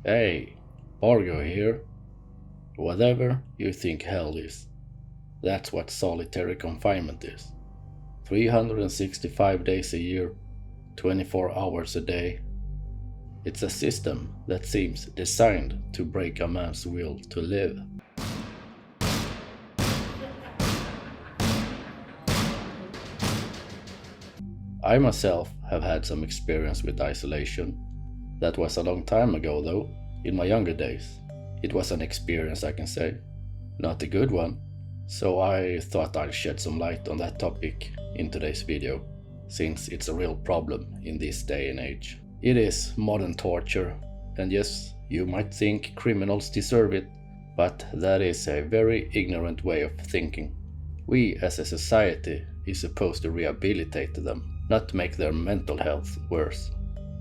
Hey, Bargo here. Whatever you think hell is, that's what solitary confinement is. 365 days a year, 24 hours a day. It's a system that seems designed to break a man's will to live. I myself have had some experience with isolation. That was a long time ago though, in my younger days. It was an experience, I can say. Not a good one. So I thought I'd shed some light on that topic in today's video, since it's a real problem in this day and age. It is modern torture, and yes, you might think criminals deserve it, but that is a very ignorant way of thinking. We as a society is supposed to rehabilitate them, not make their mental health worse,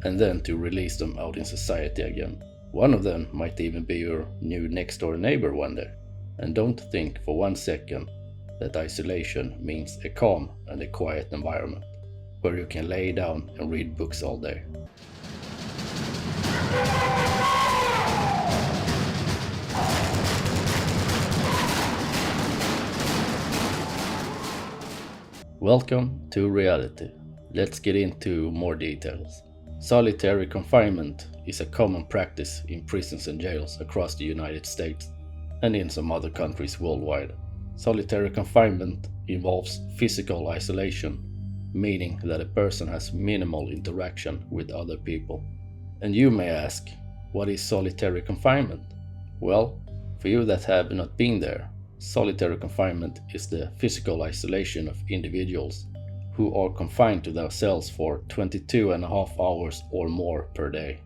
and then to release them out in society again. One of them might even be your new next door neighbor one day. And don't think for 1 second that isolation means a calm and a quiet environment, where you can lay down and read books all day. Welcome to reality. Let's get into more details. Solitary confinement is a common practice in prisons and jails across the United States and in some other countries worldwide. Solitary confinement involves physical isolation, meaning that a person has minimal interaction with other people. And you may ask, what is solitary confinement? Well, for you that have not been there, solitary confinement is the physical isolation of individuals who are confined to their cells for 22.5 hours or more per day.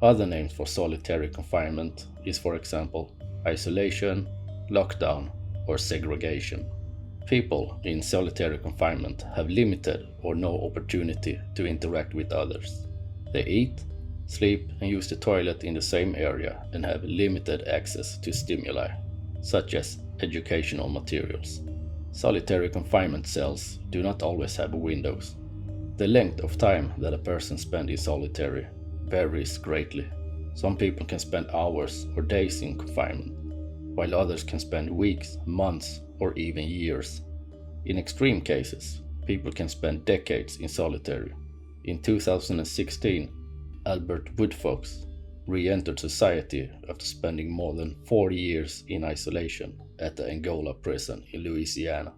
Other names for solitary confinement is, for example, isolation, lockdown, or segregation. People in solitary confinement have limited or no opportunity to interact with others. They eat, sleep, and use the toilet in the same area and have limited access to stimuli, such as educational materials. Solitary confinement cells do not always have windows. The length of time that a person spends in solitary varies greatly. Some people can spend hours or days in confinement, while others can spend weeks, months, or even years. In extreme cases, people can spend decades in solitary. In 2016, Albert Woodfox re-entered society after spending more than 40 years in isolation at the Angola prison in Louisiana.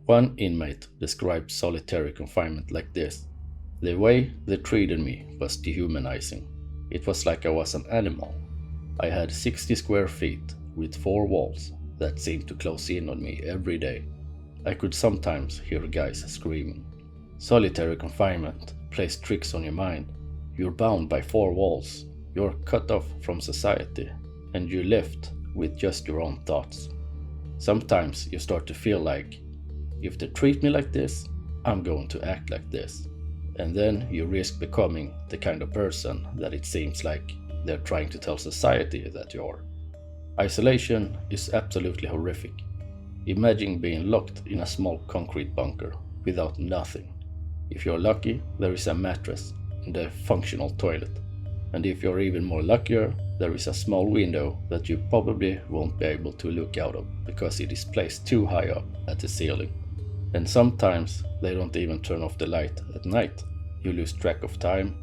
One inmate described solitary confinement like this: "The way they treated me was dehumanizing. It was like I was an animal. I had 60 square feet with 4 walls that seemed to close in on me every day. I could sometimes hear guys screaming." Solitary confinement plays tricks on your mind. You're bound by 4 walls, you're cut off from society, and you're left with just your own thoughts. Sometimes you start to feel like, if they treat me like this, I'm going to act like this. And then you risk becoming the kind of person that it seems like they're trying to tell society that you are. Isolation is absolutely horrific. Imagine being locked in a small concrete bunker without nothing. If you're lucky, there is a mattress and a functional toilet. And if you're even more luckier, there is a small window that you probably won't be able to look out of because it is placed too high up at the ceiling. And sometimes they don't even turn off the light at night. You lose track of time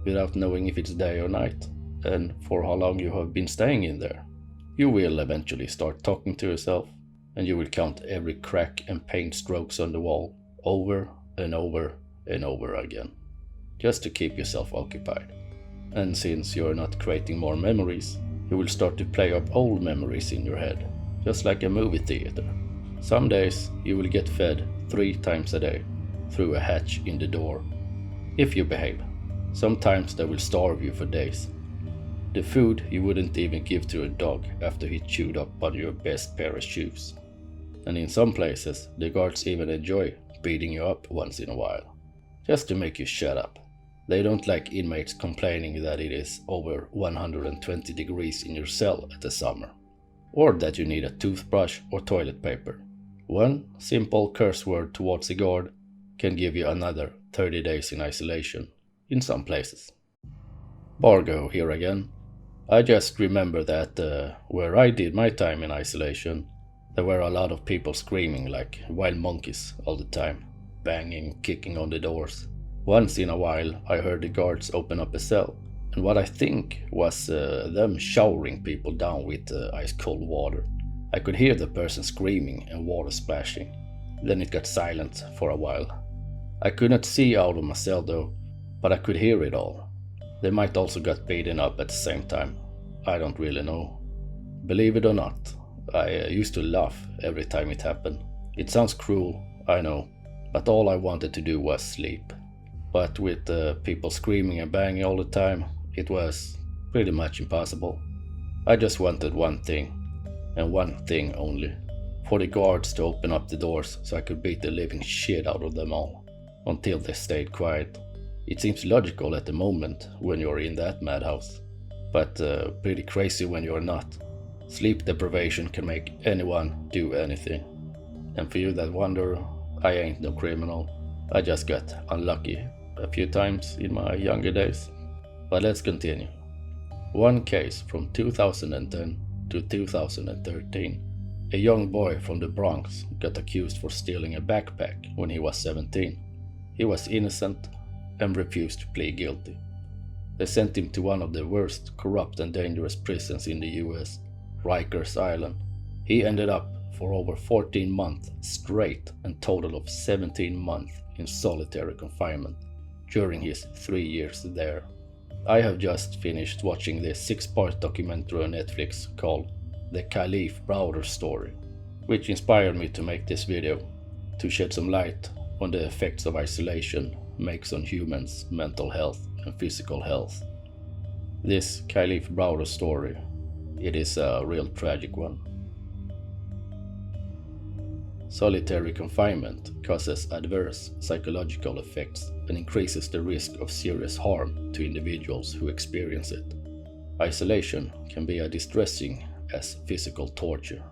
without knowing if it's day or night and for how long you have been staying in there. You will eventually start talking to yourself, and you will count every crack and paint strokes on the wall over and over and over again, just to keep yourself occupied. And since you're not creating more memories, you will start to play up old memories in your head, just like a movie theater. Some days you will get fed 3 times a day through a hatch in the door, if you behave. Sometimes they will starve you for days. The food you wouldn't even give to a dog after he chewed up on your best pair of shoes. And in some places, the guards even enjoy beating you up once in a while, just to make you shut up. They don't like inmates complaining that it is over 120 degrees in your cell at the summer, or that you need a toothbrush or toilet paper. One simple curse word towards a guard can give you another 30 days in isolation in some places. Bargo here again. I just remember that where I did my time in isolation, there were a lot of people screaming like wild monkeys all the time, banging, kicking on the doors. Once in a while I heard the guards open up a cell, and what I think was them showering people down with ice cold water. I could hear the person screaming and water splashing. Then it got silent for a while. I could not see out of my cell though, but I could hear it all. They might also got beaten up at the same time. I don't really know. Believe it or not, I used to laugh every time it happened. It sounds cruel, I know, but all I wanted to do was sleep. But with people screaming and banging all the time, it was pretty much impossible. I just wanted one thing, and one thing only. For the guards to open up the doors so I could beat the living shit out of them all, until they stayed quiet. It seems logical at the moment when you're in that madhouse, but pretty crazy when you're not. Sleep deprivation can make anyone do anything. And for you that wonder, I ain't no criminal. I just got unlucky a few times in my younger days. But let's continue. One case from 2010 to 2013. A young boy from the Bronx got accused for stealing a backpack when he was 17. He was innocent and refused to plead guilty. They sent him to one of the worst, corrupt and dangerous prisons in the US, Rikers Island. He ended up for over 14 months straight and total of 17 months in solitary confinement during his 3 years there. I have just finished watching the 6-part documentary on Netflix called The Caliph Browder Story, which inspired me to make this video, to shed some light on the effects of isolation makes on humans' mental health and physical health. This Caliph Browder story, it is a real tragic one. Solitary confinement causes adverse psychological effects and increases the risk of serious harm to individuals who experience it. Isolation can be as distressing as physical torture.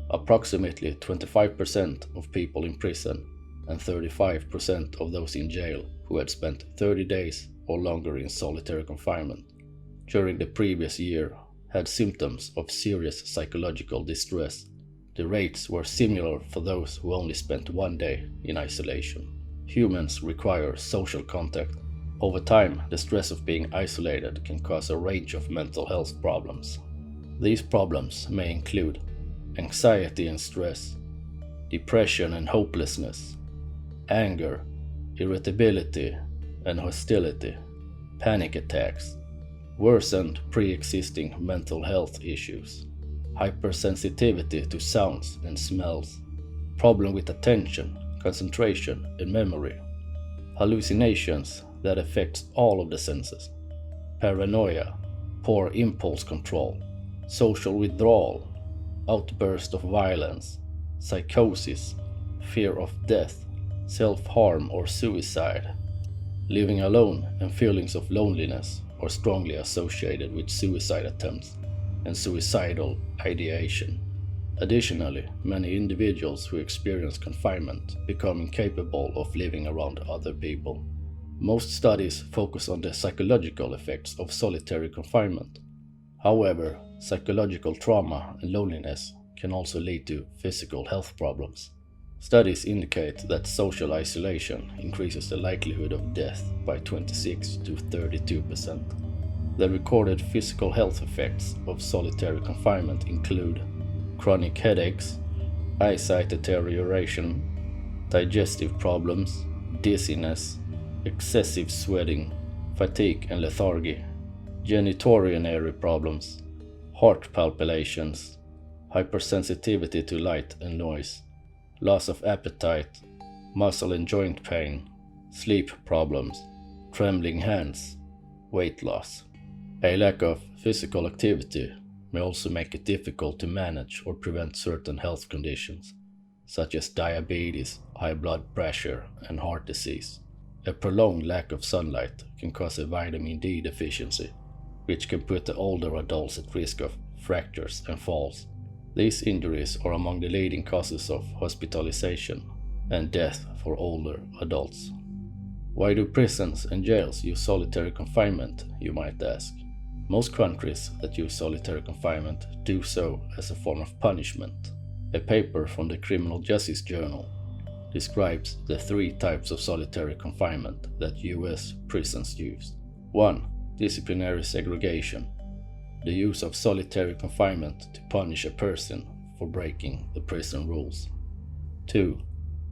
Approximately 25% of people in prison and 35% of those in jail who had spent 30 days or longer in solitary confinement during the previous year had symptoms of serious psychological distress. The rates were similar for those who only spent 1 day in isolation. Humans require social contact. Over time, the stress of being isolated can cause a range of mental health problems. These problems may include anxiety and stress, depression and hopelessness, anger, irritability and hostility, panic attacks, worsened pre-existing mental health issues, hypersensitivity to sounds and smells, problem with attention, concentration and memory, hallucinations that affect all of the senses, paranoia, poor impulse control, social withdrawal, outburst of violence, psychosis, fear of death, self-harm or suicide, living alone and feelings of loneliness are strongly associated with suicide attempts and suicidal ideation. Additionally, many individuals who experience confinement become incapable of living around other people. Most studies focus on the psychological effects of solitary confinement. However, psychological trauma and loneliness can also lead to physical health problems. Studies indicate that social isolation increases the likelihood of death by 26 to 32%. The recorded physical health effects of solitary confinement include chronic headaches, eyesight deterioration, digestive problems, dizziness, excessive sweating, fatigue and lethargy, genitourinary problems, heart palpitations, hypersensitivity to light and noise, loss of appetite, muscle and joint pain, sleep problems, trembling hands, weight loss. A lack of physical activity may also make it difficult to manage or prevent certain health conditions, such as diabetes, high blood pressure, and heart disease. A prolonged lack of sunlight can cause a vitamin D deficiency, which can put the older adults at risk of fractures and falls. These injuries are among the leading causes of hospitalization and death for older adults. Why do prisons and jails use solitary confinement, you might ask? Most countries that use solitary confinement do so as a form of punishment. A paper from the Criminal Justice Journal describes the 3 types of solitary confinement that US prisons use. 1. Disciplinary segregation. The use of solitary confinement to punish a person for breaking the prison rules. 2.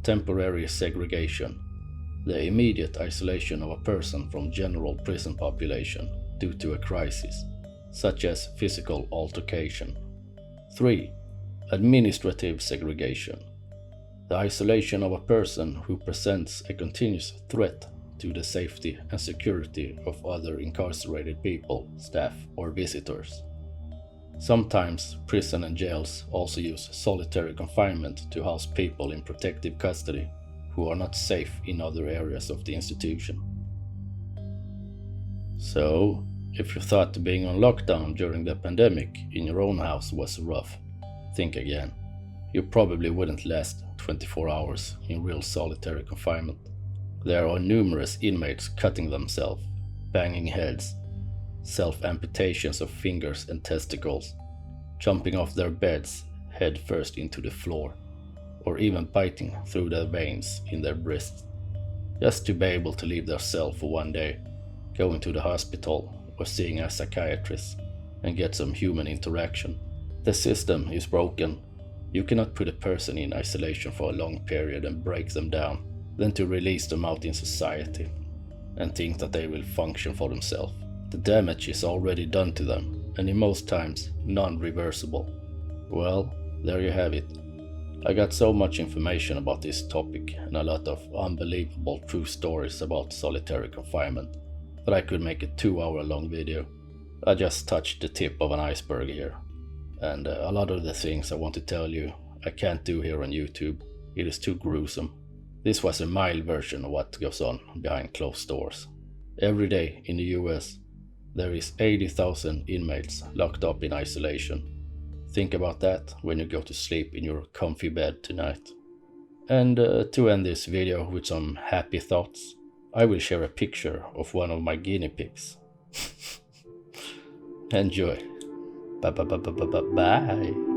Temporary segregation. The immediate isolation of a person from general prison population due to a crisis, such as physical altercation. 3. Administrative segregation. The isolation of a person who presents a continuous threat to the safety and security of other incarcerated people, staff, or visitors. Sometimes prison and jails also use solitary confinement to house people in protective custody who are not safe in other areas of the institution. So, if you thought being on lockdown during the pandemic in your own house was rough, think again. You probably wouldn't last 24 hours in real solitary confinement. There are numerous inmates cutting themselves, banging heads, self-amputations of fingers and testicles, jumping off their beds head first into the floor, or even biting through their veins in their wrists, just to be able to leave their cell for one day, going to the hospital or seeing a psychiatrist and get some human interaction. The system is broken. You cannot put a person in isolation for a long period and break them down, then to release them out in society and think that they will function for themselves. The damage is already done to them, and in most times non-reversible. Well, there you have it. I got so much information about this topic and a lot of unbelievable true stories about solitary confinement that I could make a 2-hour long video. I just touched the tip of an iceberg here, and a lot of the things I want to tell you I can't do here on YouTube. It is too gruesome. This was a mild version of what goes on behind closed doors. Every day in the US, there is 80,000 inmates locked up in isolation. Think about that when you go to sleep in your comfy bed tonight. And to end this video with some happy thoughts, I will share a picture of one of my guinea pigs. Enjoy. Bye.